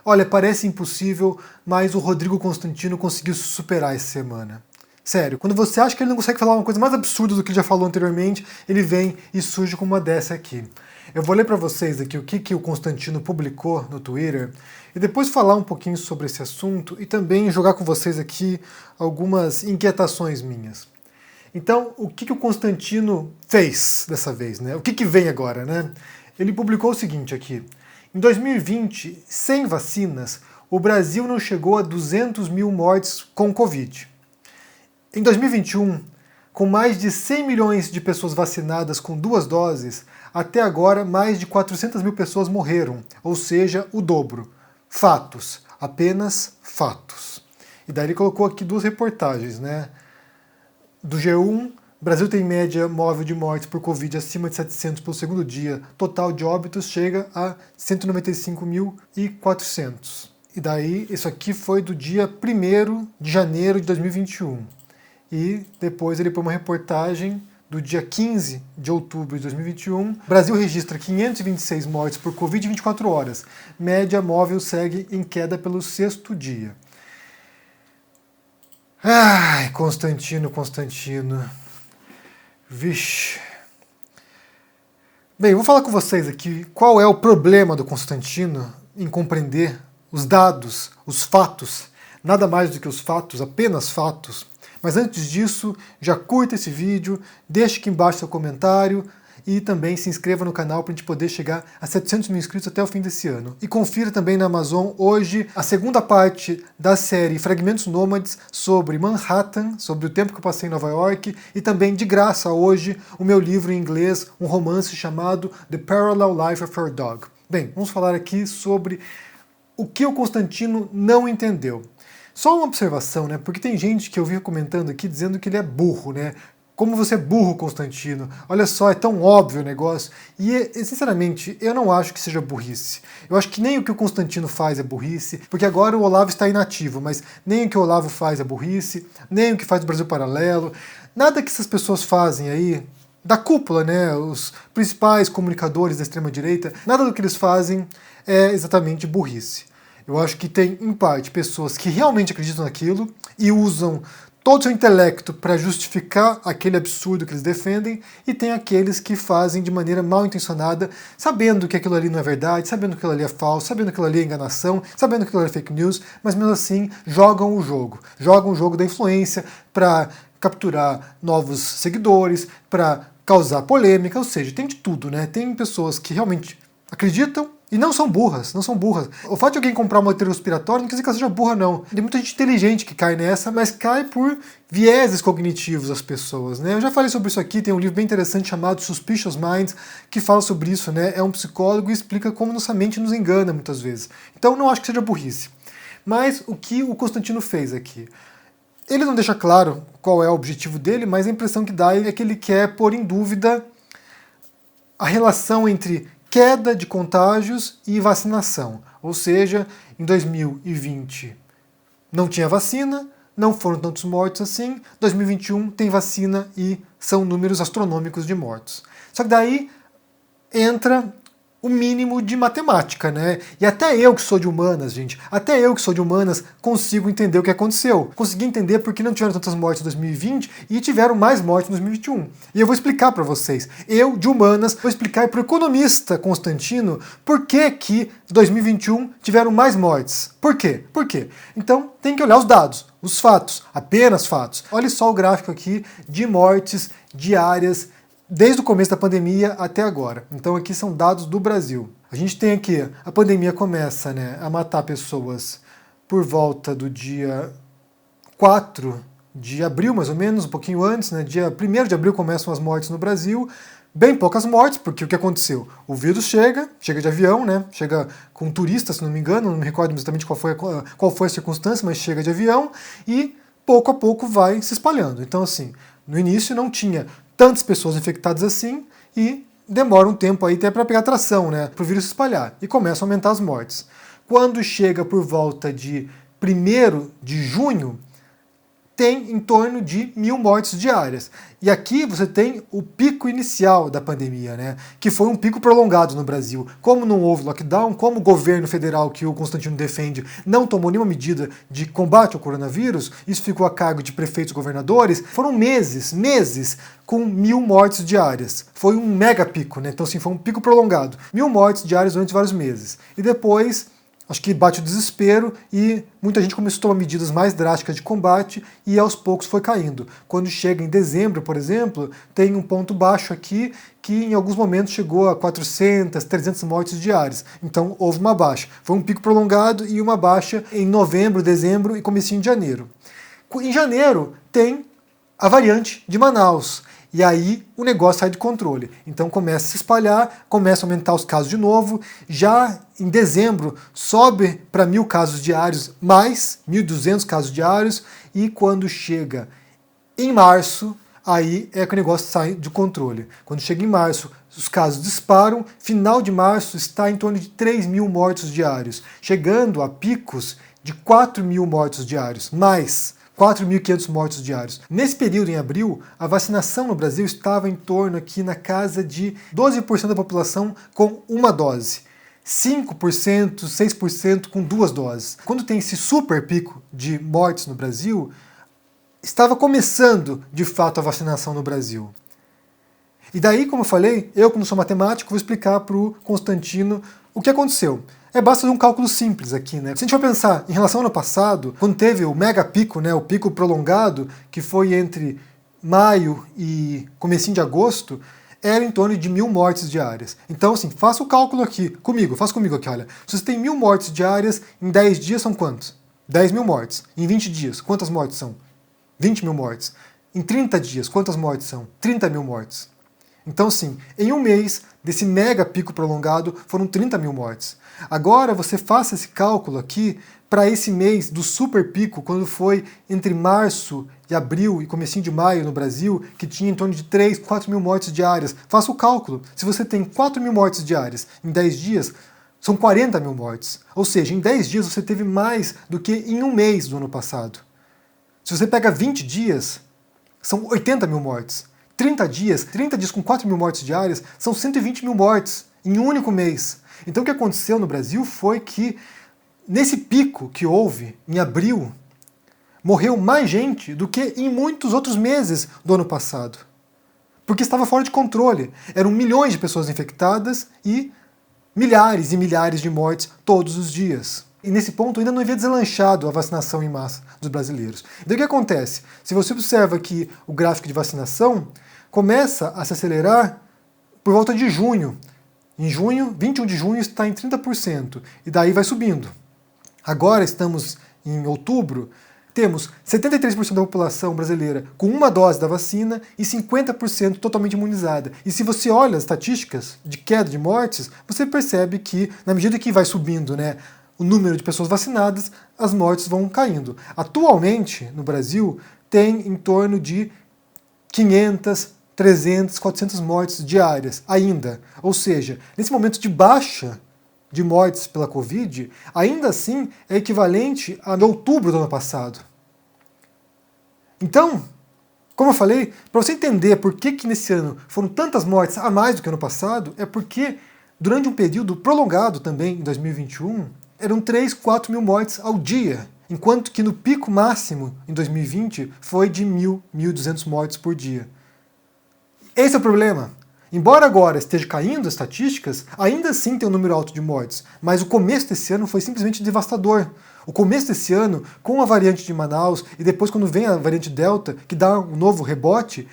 Olha, parece impossível, mas o Rodrigo Constantino conseguiu se superar essa semana. Sério, quando você acha que ele não consegue falar uma coisa mais absurda do que ele já falou anteriormente, ele vem e surge com uma dessa aqui. Eu vou ler para vocês aqui o que o Constantino publicou no Twitter e depois falar um pouquinho sobre esse assunto e também jogar com vocês aqui algumas inquietações minhas. Então, o que o Constantino fez dessa vez, né? O que vem agora, né? Ele publicou o seguinte aqui. Em 2020, sem vacinas, o Brasil não chegou a 200 mil mortes com Covid. Em 2021, com mais de 100 milhões de pessoas vacinadas com 2 doses, até agora mais de 400 mil pessoas morreram, ou seja, o dobro. Fatos, apenas fatos. E daí ele colocou aqui 2 reportagens, né? Do G1, Brasil tem média móvel de mortes por Covid acima de 700 pelo segundo dia. Total de óbitos chega a 195.400. E daí, isso aqui foi do dia 1º de janeiro de 2021. E depois ele põe uma reportagem do dia 15 de outubro de 2021. Brasil registra 526 mortes por Covid em 24 horas. Média móvel segue em queda pelo 6º dia. Ai, Constantino. Vixe. Bem, eu vou falar com vocês aqui qual é o problema do Constantino em compreender os dados, os fatos, nada mais do que os fatos, apenas fatos. Mas antes disso, já curta esse vídeo, deixe aqui embaixo seu comentário e também se inscreva no canal para a gente poder chegar a 700 mil inscritos até o fim desse ano. E confira também na Amazon hoje a segunda parte da série Fragmentos Nômades sobre Manhattan, sobre o tempo que eu passei em Nova York, e também de graça hoje o meu livro em inglês, um romance chamado The Parallel Life of Your Dog. Bem, vamos falar aqui sobre o que o Constantino não entendeu. Só uma observação, né? Porque tem gente que eu vi comentando aqui dizendo que ele é burro, né? Como você é burro, Constantino. Olha só, é tão óbvio o negócio. E, sinceramente, eu não acho que seja burrice. Eu acho que nem o que o Constantino faz é burrice, porque agora o Olavo está inativo, mas nem o que o Olavo faz é burrice, nem o que faz o Brasil Paralelo. Nada que essas pessoas fazem aí, da cúpula, né? Os principais comunicadores da extrema-direita, nada do que eles fazem é exatamente burrice. Eu acho que tem, em parte, pessoas que realmente acreditam naquilo e usam todo o seu intelecto para justificar aquele absurdo que eles defendem, e tem aqueles que fazem de maneira mal intencionada, sabendo que aquilo ali não é verdade, sabendo que aquilo ali é falso, sabendo que aquilo ali é enganação, sabendo que aquilo ali é fake news, mas mesmo assim jogam o jogo da influência para capturar novos seguidores, para causar polêmica, ou seja, tem de tudo, né? Tem pessoas que realmente acreditam e não são burras. O fato de alguém comprar uma teoria conspiratória não quer dizer que ela seja burra, não. Tem muita gente inteligente que cai nessa, mas cai por vieses cognitivos das pessoas, né? Eu já falei sobre isso aqui, tem um livro bem interessante chamado Suspicious Minds, que fala sobre isso, né? É um psicólogo e explica como nossa mente nos engana muitas vezes. Então não acho que seja burrice. Mas o que o Constantino fez aqui? Ele não deixa claro qual é o objetivo dele, mas a impressão que dá é que ele quer pôr em dúvida a relação entre queda de contágios e vacinação. Ou seja, em 2020 não tinha vacina, não foram tantos mortos assim, 2021 tem vacina e são números astronômicos de mortos. Só que daí entra o mínimo de matemática, né? E até eu que sou de humanas, gente, até eu que sou de humanas consigo entender o que aconteceu. Consegui entender porque não tiveram tantas mortes em 2020 e tiveram mais mortes em 2021. E eu vou explicar para vocês. Eu, de humanas, vou explicar para o economista Constantino por que que 2021 tiveram mais mortes. Por quê? Por quê? Então tem que olhar os dados, os fatos, apenas fatos. Olha só o gráfico aqui de mortes diárias desde o começo da pandemia até agora. Então aqui são dados do Brasil. A gente tem aqui, a pandemia começa, né, a matar pessoas por volta do dia 4 de abril, mais ou menos, um pouquinho antes, né, dia 1º de abril começam as mortes no Brasil. Bem poucas mortes, porque o que aconteceu? O vírus chega de avião, né? Chega com turista, se não me engano, não me recordo exatamente qual foi a circunstância, mas chega de avião e pouco a pouco vai se espalhando. Então, assim, no início não tinha tantas pessoas infectadas assim e demora um tempo aí até para pegar tração, né? Para o vírus se espalhar e começam a aumentar as mortes. Quando chega por volta de 1º de junho, tem em torno de 1.000 mortes diárias. E aqui você tem o pico inicial da pandemia, né? Que foi um pico prolongado no Brasil. Como não houve lockdown, como o governo federal que o Constantino defende não tomou nenhuma medida de combate ao coronavírus, isso ficou a cargo de prefeitos e governadores, foram meses com 1.000 mortes diárias. Foi um mega pico, né? Então, assim, foi um pico prolongado. 1.000 mortes diárias durante vários meses. E depois, acho que bate o desespero e muita gente começou a tomar medidas mais drásticas de combate e aos poucos foi caindo. Quando chega em dezembro, por exemplo, tem um ponto baixo aqui que em alguns momentos chegou a 400, 300 mortes diárias. Então houve uma baixa. Foi um pico prolongado e uma baixa em novembro, dezembro e comecinho de janeiro. Em janeiro tem a variante de Manaus. E aí o negócio sai de controle. Então começa a se espalhar, começa a aumentar os casos de novo. Já em dezembro sobe para 1.000 casos diários, mais 1.200 casos diários. E quando chega em março, aí é que o negócio sai de controle. Quando chega em março, os casos disparam. Final de março está em torno de 3.000 mortos diários, chegando a picos de 4.000 mortos diários, mais 4.500 mortos diários. Nesse período, em abril, a vacinação no Brasil estava em torno aqui na casa de 12% da população com uma dose. 5%, 6% com 2 doses. Quando tem esse super pico de mortes no Brasil, estava começando, de fato, a vacinação no Brasil. E daí, como eu falei, eu, como sou matemático, vou explicar para o Constantino o que aconteceu. Basta fazer um cálculo simples aqui, né? Se a gente for pensar em relação ao ano passado, quando teve o mega pico, né, o pico prolongado, que foi entre maio e comecinho de agosto, era em torno de 1.000 mortes diárias. Então, assim, faça o cálculo aqui, faça comigo aqui, olha. Se você tem 1.000 mortes diárias, em 10 dias são quantos? 10.000 mortes. Em 20 dias, quantas mortes são? 20.000 mortes. Em 30 dias, quantas mortes são? 30.000 mortes. Então, sim, em um mês desse mega pico prolongado foram 30.000 mortes. Agora você faça esse cálculo aqui para esse mês do super pico, quando foi entre março e abril e comecinho de maio no Brasil, que tinha em torno de 3, 4.000 mortes diárias. Faça o cálculo. Se você tem 4.000 mortes diárias em 10 dias, são 40.000 mortes. Ou seja, em 10 dias você teve mais do que em um mês do ano passado. Se você pega 20 dias, são 80.000 mortes. 30 dias com 4.000 mortes diárias, são 120.000 mortes em um único mês. Então o que aconteceu no Brasil foi que, nesse pico que houve em abril, morreu mais gente do que em muitos outros meses do ano passado. Porque estava fora de controle. Eram milhões de pessoas infectadas e milhares de mortes todos os dias. E nesse ponto ainda não havia deslanchado a vacinação em massa dos brasileiros. Então o que acontece? Se você observa aqui o gráfico de vacinação, começa a se acelerar por volta de junho. Em junho, 21 de junho, está em 30%, e daí vai subindo. Agora estamos em outubro, temos 73% da população brasileira com uma dose da vacina e 50% totalmente imunizada. E se você olha as estatísticas de queda de mortes, você percebe que, na medida que vai subindo, né, o número de pessoas vacinadas, as mortes vão caindo. Atualmente, no Brasil, tem em torno de 500, 300, 400 mortes diárias ainda. Ou seja, nesse momento de baixa de mortes pela Covid, ainda assim é equivalente a outubro do ano passado. Então, como eu falei, para você entender por que nesse ano foram tantas mortes a mais do que ano passado, é porque durante um período prolongado também, em 2021, eram 3, 4 mil mortes ao dia, enquanto que no pico máximo, em 2020, foi de 1.000, 1.200 mortes por dia. Esse é o problema. Embora agora esteja caindo as estatísticas, ainda assim tem um número alto de mortes. Mas o começo desse ano foi simplesmente devastador. O começo desse ano, com a variante de Manaus, e depois quando vem a variante Delta, que dá um novo rebote,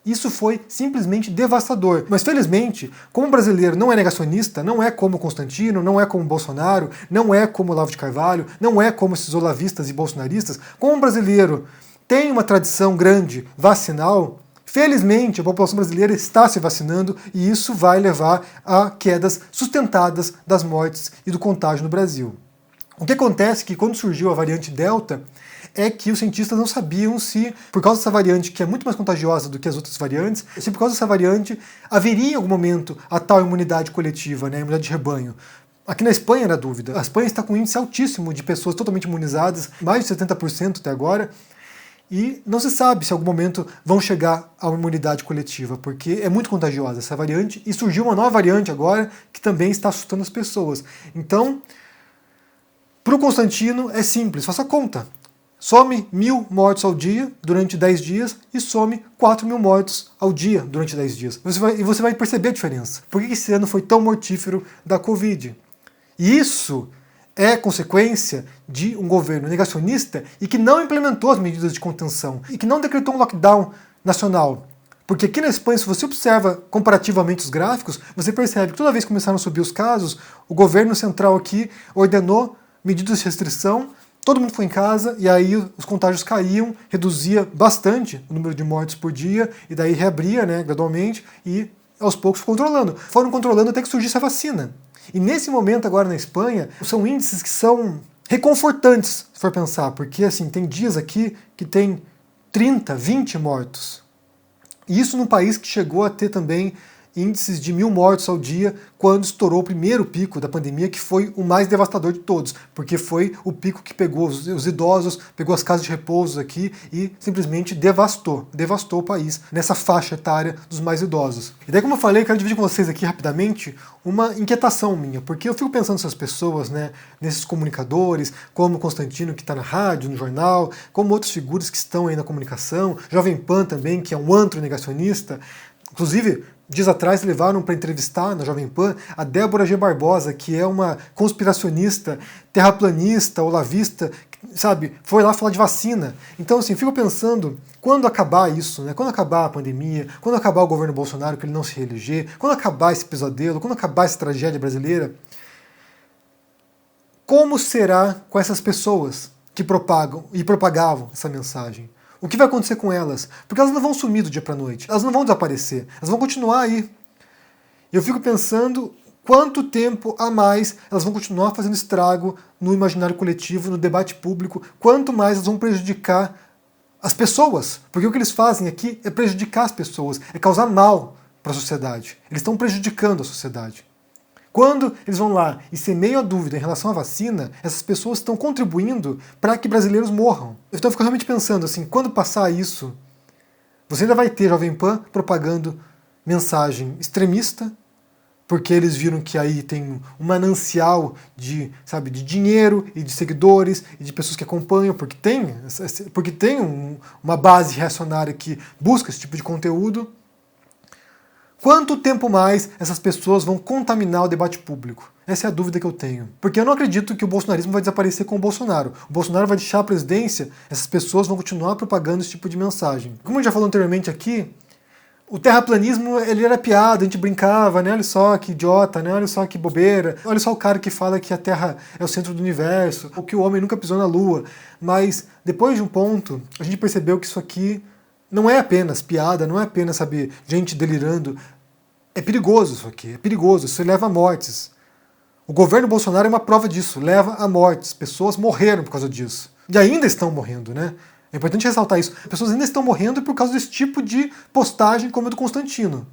isso foi simplesmente devastador. Mas felizmente, como o brasileiro não é negacionista, não é como o Constantino, não é como o Bolsonaro, não é como o Olavo de Carvalho, não é como esses olavistas e bolsonaristas, como o brasileiro tem uma tradição grande vacinal, felizmente, a população brasileira está se vacinando e isso vai levar a quedas sustentadas das mortes e do contágio no Brasil. O que acontece é que quando surgiu a variante Delta, é que os cientistas não sabiam se, por causa dessa variante que é muito mais contagiosa do que as outras variantes, se por causa dessa variante haveria em algum momento a tal imunidade coletiva, né, a imunidade de rebanho. Aqui na Espanha era dúvida. A Espanha está com um índice altíssimo de pessoas totalmente imunizadas, mais de 70% até agora, E não se sabe se em algum momento vão chegar à imunidade coletiva, porque é muito contagiosa essa variante, e surgiu uma nova variante agora que também está assustando as pessoas. Então, para o Constantino é simples, faça conta. Some 1.000 mortos ao dia durante 10 dias e some 4.000 mortos ao dia durante 10 dias. Você vai perceber a diferença. Por que esse ano foi tão mortífero da Covid? E isso é consequência de um governo negacionista e que não implementou as medidas de contenção e que não decretou um lockdown nacional. Porque aqui na Espanha, se você observa comparativamente os gráficos, você percebe que toda vez que começaram a subir os casos, o governo central aqui ordenou medidas de restrição, todo mundo foi em casa e aí os contágios caíam, reduzia bastante o número de mortes por dia e daí reabria, né, gradualmente e aos poucos controlando. Foram controlando até que surgisse a vacina. E nesse momento agora na Espanha, são índices que são reconfortantes, se for pensar, porque assim, tem dias aqui que tem 30, 20 mortos. E isso num país que chegou a ter também índices de 1.000 mortos ao dia quando estourou o primeiro pico da pandemia, que foi o mais devastador de todos, porque foi o pico que pegou os idosos, pegou as casas de repouso aqui e simplesmente devastou o país nessa faixa etária dos mais idosos. E daí, como eu falei, eu quero dividir com vocês aqui rapidamente uma inquietação minha, porque eu fico pensando nessas pessoas, né, nesses comunicadores, como o Constantino, que está na rádio, no jornal, como outras figuras que estão aí na comunicação, Jovem Pan também, que é um antro negacionista. Inclusive, dias atrás levaram para entrevistar na Jovem Pan a Débora G. Barbosa, que é uma conspiracionista, terraplanista, olavista, sabe, foi lá falar de vacina. Então, assim, fico pensando, quando acabar isso, né, quando acabar a pandemia, quando acabar o governo Bolsonaro, que ele não se reeleger, quando acabar esse pesadelo, quando acabar essa tragédia brasileira, como será com essas pessoas que propagam e propagavam essa mensagem? O que vai acontecer com elas? Porque elas não vão sumir do dia para a noite, elas não vão desaparecer, elas vão continuar aí. Eu fico pensando quanto tempo a mais elas vão continuar fazendo estrago no imaginário coletivo, no debate público, quanto mais elas vão prejudicar as pessoas. Porque o que eles fazem aqui é prejudicar as pessoas, é causar mal para a sociedade. Eles estão prejudicando a sociedade. Quando eles vão lá e semeiam a dúvida em relação à vacina, essas pessoas estão contribuindo para que brasileiros morram. Então eu fico realmente pensando assim, quando passar isso, você ainda vai ter Jovem Pan propagando mensagem extremista, porque eles viram que aí tem um manancial de, sabe, de dinheiro e de seguidores e de pessoas que acompanham, porque tem uma base reacionária que busca esse tipo de conteúdo. Quanto tempo mais essas pessoas vão contaminar o debate público? Essa é a dúvida que eu tenho. Porque eu não acredito que o bolsonarismo vai desaparecer com o Bolsonaro. O Bolsonaro vai deixar a presidência, essas pessoas vão continuar propagando esse tipo de mensagem. Como eu já falei anteriormente aqui, o terraplanismo ele era piada, a gente brincava, né? Olha só que idiota, né? Olha só que bobeira. Olha só o cara que fala que a Terra é o centro do universo, ou que o homem nunca pisou na Lua. Mas depois de um ponto, a gente percebeu que isso aqui não é apenas piada, não é apenas, sabe, gente delirando. É perigoso isso aqui, é perigoso, isso leva a mortes. O governo Bolsonaro é uma prova disso, leva a mortes. Pessoas morreram por causa disso. E ainda estão morrendo, né? É importante ressaltar isso. Pessoas ainda estão morrendo por causa desse tipo de postagem como a do Constantino,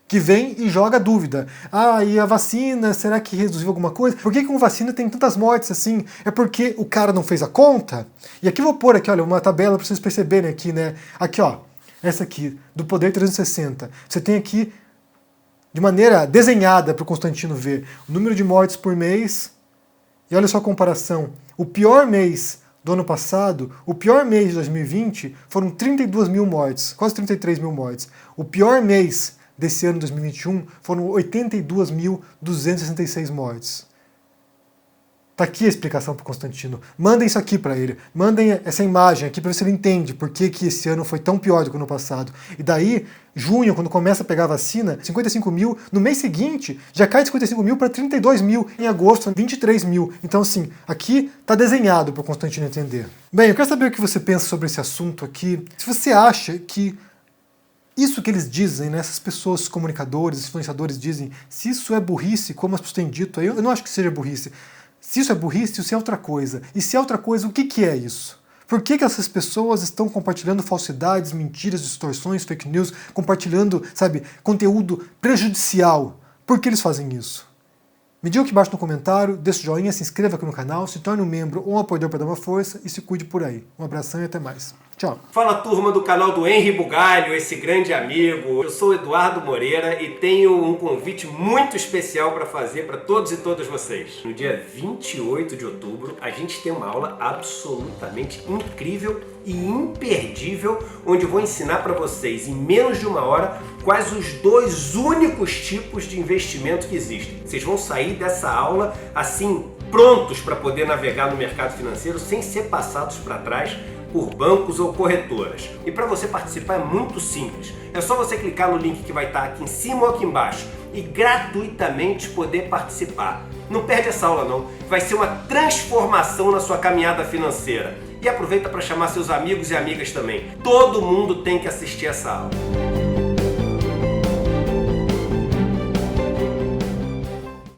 que vem e joga dúvida. Ah, e a vacina, será que reduziu alguma coisa? Por que com vacina tem tantas mortes assim? É porque o cara não fez a conta? E aqui eu vou pôr aqui, olha, uma tabela para vocês perceberem aqui, né? Aqui, ó, essa aqui, do Poder 360. Você tem aqui, de maneira desenhada para o Constantino ver, o número de mortes por mês, e olha só a comparação. O pior mês do ano passado, o pior mês de 2020, foram 32.000 mortes, quase 33.000 mortes. O pior mês desse ano, 2021, foram 82.266 mortes. Tá aqui a explicação para o Constantino. Mandem isso aqui para ele. Mandem essa imagem aqui para ver se ele entende por que esse ano foi tão pior do que o ano passado. E daí, junho, quando começa a pegar a vacina, 55 mil. No mês seguinte, já cai de 55 mil para 32 mil. Em agosto, 23 mil. Então, assim, aqui tá desenhado para o Constantino entender. Bem, eu quero saber o que você pensa sobre esse assunto aqui. Se você acha que isso que eles dizem, né, essas pessoas, os comunicadores, os influenciadores dizem, se isso é burrice, como as pessoas têm dito aí, eu não acho que seja burrice. Se isso é burrice, isso é outra coisa. E se é outra coisa, o que é isso? Por que essas pessoas estão compartilhando falsidades, mentiras, distorções, fake news, compartilhando, sabe, conteúdo prejudicial? Por que eles fazem isso? Me diga aqui embaixo no comentário, deixa o joinha, se inscreva aqui no canal, se torne um membro ou um apoiador para dar uma força e se cuide por aí. Um abração e até mais. Tchau. Fala, turma do canal do Henri Bugalho, esse grande amigo. Eu sou o Eduardo Moreira e tenho um convite muito especial para fazer para todos e todas vocês. No dia 28 de outubro, a gente tem uma aula absolutamente incrível e imperdível, onde eu vou ensinar para vocês em menos de uma hora quais os dois únicos tipos de investimento que existem. Vocês vão sair dessa aula assim, prontos para poder navegar no mercado financeiro sem ser passados para trás por bancos ou corretoras. E para você participar é muito simples. É só você clicar no link que vai estar aqui em cima ou aqui embaixo e gratuitamente poder participar. Não perde essa aula não. Vai ser uma transformação na sua caminhada financeira. E aproveita para chamar seus amigos e amigas também. Todo mundo tem que assistir essa aula.